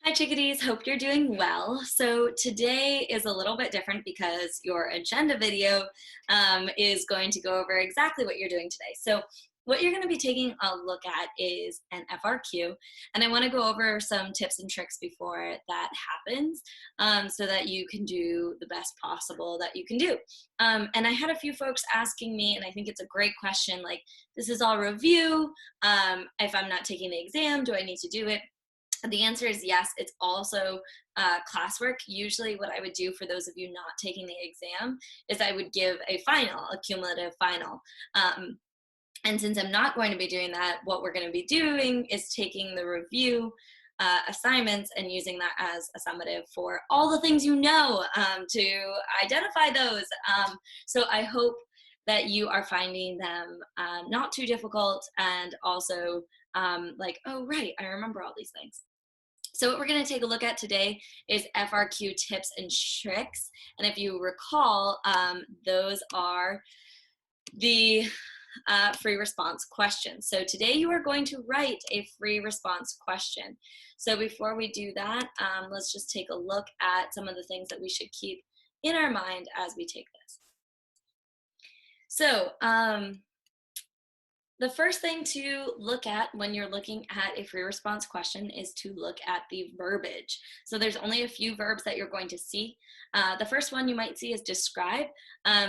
Hi chickadees, hope you're doing well. So today is a little bit different because your agenda video is going to go over exactly what you're doing today. So what you're going to be taking a look at is an FRQ, and I want to go over some tips and tricks before that happens so that you can do the best possible that you can do. And I had a few folks asking me, and I think it's a great question, like, this is all review. If I'm not taking the exam, do I need to do it? The answer is yes. It's also classwork. Usually what I would do for those of you not taking the exam is I would give a final, a cumulative final. And since I'm not going to be doing that, what we're going to be doing is taking the review assignments and using that as a summative for all the things you know to identify those. So I hope that you are finding them not too difficult, and also like, oh, right, I remember all these things. So what we're going to take a look at today is FRQ tips and tricks. And if you recall, those are the free response questions. So today you are going to write a free response question. So before we do that, let's just take a look at some of the things that we should keep in our mind as we take this. So the first thing to look at when you're looking at a free response question is to look at the verbiage. So there's only a few verbs that you're going to see. The first one you might see is describe.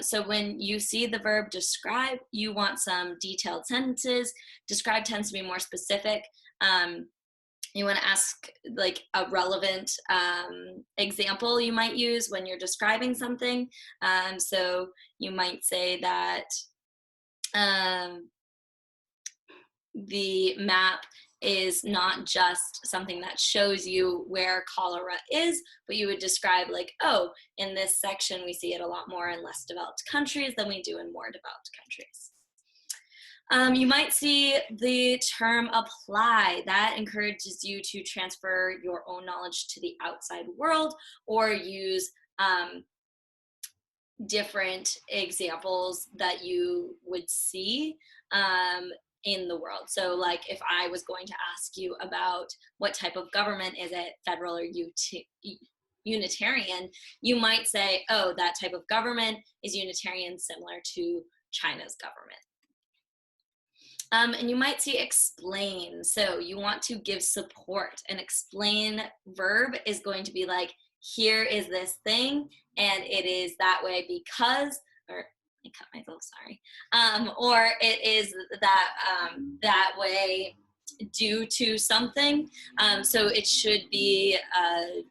So when you see the verb describe, you want some detailed sentences. Describe tends to be more specific. You want to ask like a relevant example you might use when you're describing something. So you might say that the map is not just something that shows you where cholera is, but you would describe like, oh, in this section we see it a lot more in less developed countries than we do in more developed countries. You might see the term apply. That encourages you to transfer your own knowledge to the outside world, or use different examples that you would see in the world. So like if I was going to ask you about what type of government is it, federal or Unitarian, you might say, oh, that type of government is Unitarian, similar to China's government. And you might see explain. So you want to give support. An explain verb is going to be like, here is this thing, and it is that way because, or I cut myself, sorry. Or it is that way due to something. So it should be a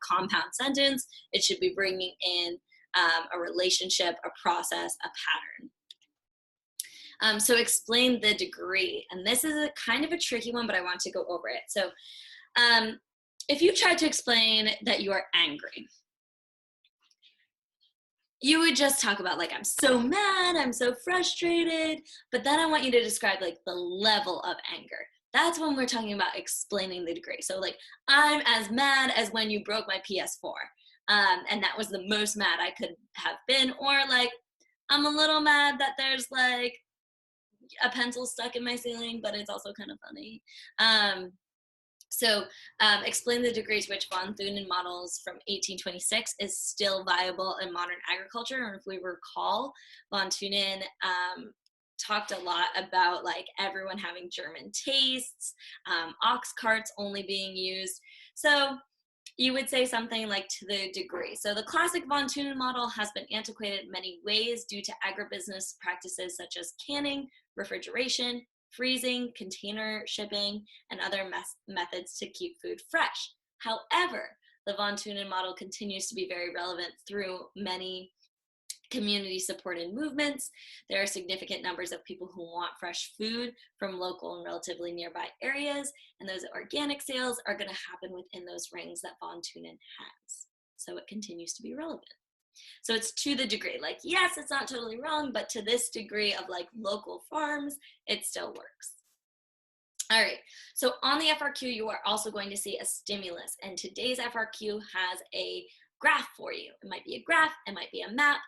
compound sentence. It should be bringing in a relationship, a process, a pattern. So explain the degree. And this is a kind of a tricky one, but I want to go over it. So if you try to explain that you are angry, you would just talk about like, I'm so mad, I'm so frustrated, but then I want you to describe like the level of anger. That's when we're talking about explaining the degree. So like, I'm as mad as when you broke my PS4. And that was the most mad I could have been. Or like, I'm a little mad that there's like a pencil stuck in my ceiling, but it's also kind of funny. So explain the degree to which von Thunen models from 1826 is still viable in modern agriculture. And if we recall, von Thunen talked a lot about like everyone having German tastes, ox carts only being used. So you would say something like to the degree. So the classic von Thunen model has been antiquated in many ways due to agribusiness practices such as canning, refrigeration, freezing, container shipping, and other methods to keep food fresh. However, the von Thunen model continues to be very relevant through many community-supported movements. There are significant numbers of people who want fresh food from local and relatively nearby areas, and those organic sales are going to happen within those rings that von Thunen has. So it continues to be relevant. So it's to the degree, like, yes, it's not totally wrong, but to this degree of like local farms, it still works. All right, so on the FRQ, you are also going to see a stimulus, and today's FRQ has a graph for you. It might be a graph, it might be a map.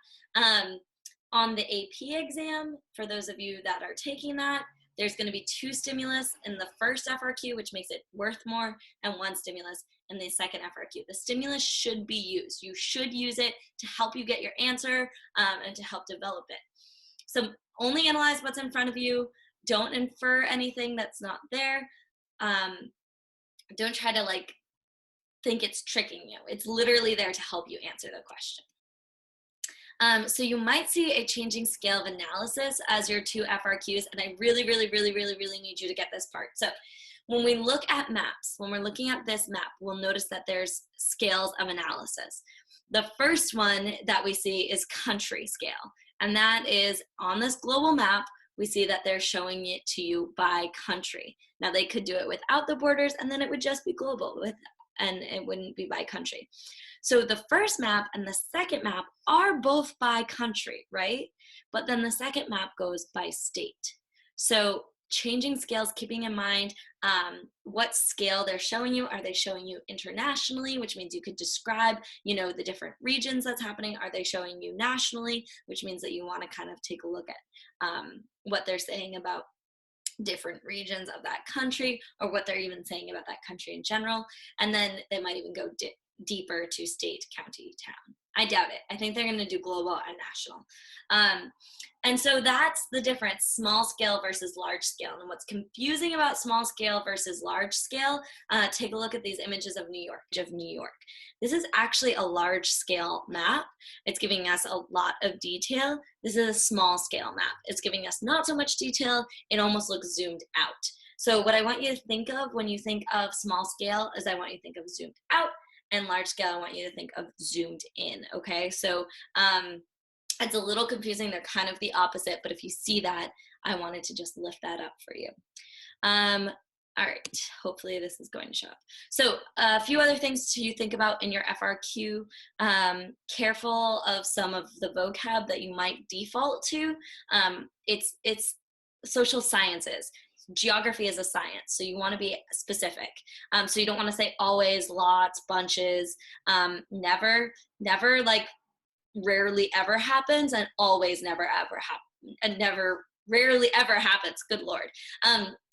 On the AP exam, for those of you that are taking that, there's going to be 2 stimulus in the first FRQ, which makes it worth more, and 1 stimulus in the second FRQ. The stimulus should be used. You should use it to help you get your answer and to help develop it. So only analyze what's in front of you. Don't infer anything that's not there. Don't try to like think it's tricking you. It's literally there to help you answer the question. So you might see a changing scale of analysis as your 2 FRQs, and I really, really, really, really, really need you to get this part. So when we look at maps, when we're looking at this map, we'll notice that there's scales of analysis. The first one that we see is country scale, and that is on this global map, we see that they're showing it to you by country. Now they could do it without the borders, and then it would just be global, and it wouldn't be by country. So the first map and the second map are both by country, right? But then the second map goes by state. So changing scales, keeping in mind what scale they're showing you. Are they showing you internationally, which means you could describe, the different regions that's happening? Are they showing you nationally, which means that you want to kind of take a look at what they're saying about different regions of that country, or what they're even saying about that country in general. And then they might even go deeper to state, county, town. I doubt it. I think they're going to do global and national. And so that's the difference, small scale versus large scale. And what's confusing about small scale versus large scale, take a look at these images of New York. This is actually a large scale map. It's giving us a lot of detail. This is a small scale map. It's giving us not so much detail. It almost looks zoomed out. So what I want you to think of when you think of small scale is I want you to think of zoomed out, and large scale, I want you to think of zoomed in, okay? So it's a little confusing. They're kind of the opposite, but if you see that, I wanted to just lift that up for you. All right, hopefully this is going to show up. So a few other things to think about in your FRQ. Careful of some of the vocab that you might default to. It's social sciences. Geography is a science, so you want to be specific. So you don't want to say always, lots, bunches, never, like rarely ever happens, and always never ever happen, and never rarely ever happens. Good Lord.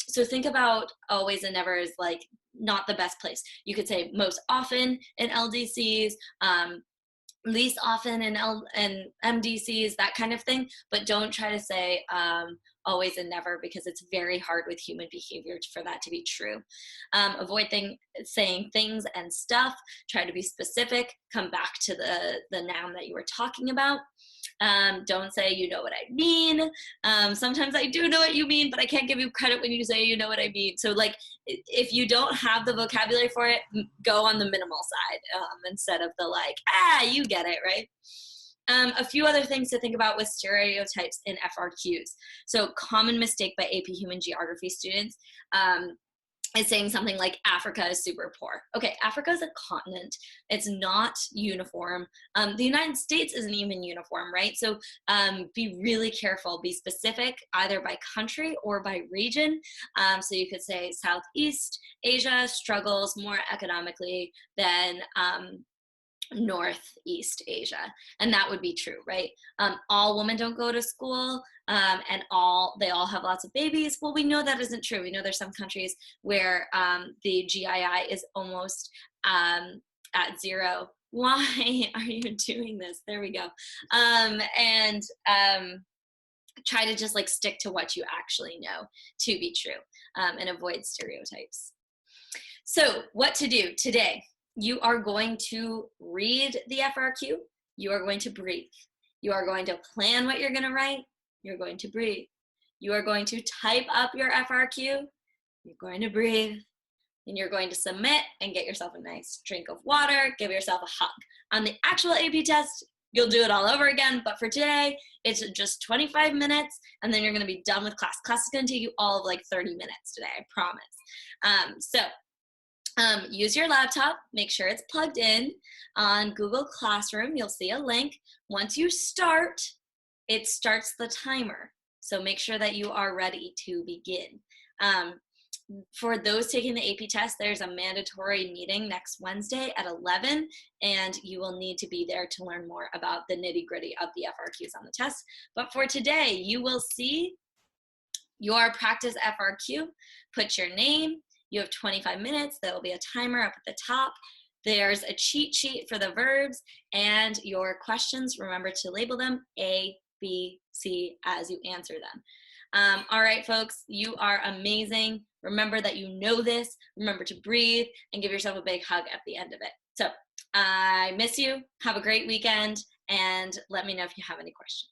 So think about always and never as like not the best place. You could say most often in LDCs, least often in MDCs, that kind of thing, but don't try to say always and never, because it's very hard with human behavior for that to be true. Avoid saying things and stuff. Try to be specific. Come back to the noun that you were talking about. Don't say you know what I mean. Sometimes I do know what you mean, but I can't give you credit when you say you know what I mean. So like if you don't have the vocabulary for it, go on the minimal side instead of the like, you get it, right? A few other things to think about with stereotypes in FRQs. So common mistake by AP Human Geography students is saying something like Africa is super poor. Okay, Africa is a continent. It's not uniform. The United States isn't even uniform, right? So be really careful. Be specific either by country or by region. So you could say Southeast Asia struggles more economically than Northeast Asia, and that would be true, right? All women don't go to school, and they all have lots of babies. Well, we know that isn't true. We know there's some countries where the GII is almost at 0. Why are you doing this? There we go. And try to just like stick to what you actually know to be true, and avoid stereotypes. So what to do today? You are going to read the FRQ. You are going to breathe. You are going to plan what you're going to write. You're going to breathe. You are going to type up your FRQ. You're going to breathe. And you're going to submit and get yourself a nice drink of water. Give yourself a hug. On the actual AP test, you'll do it all over again. But for today, it's just 25 minutes. And then you're going to be done with class. Class is going to take you all of like 30 minutes today, I promise. Use your laptop, make sure it's plugged in. On Google Classroom, you'll see a link. Once you start, it starts the timer. So make sure that you are ready to begin. For those taking the AP test, there's a mandatory meeting next Wednesday at 11, and you will need to be there to learn more about the nitty-gritty of the FRQs on the test. But for today, you will see your practice FRQ. Put your name. You have 25 minutes. There will be a timer up at the top. There's a cheat sheet for the verbs and your questions. Remember to label them A, B, C as you answer them. All right, folks, you are amazing. Remember that you know this. Remember to breathe and give yourself a big hug at the end of it. So I miss you. Have a great weekend, and let me know if you have any questions.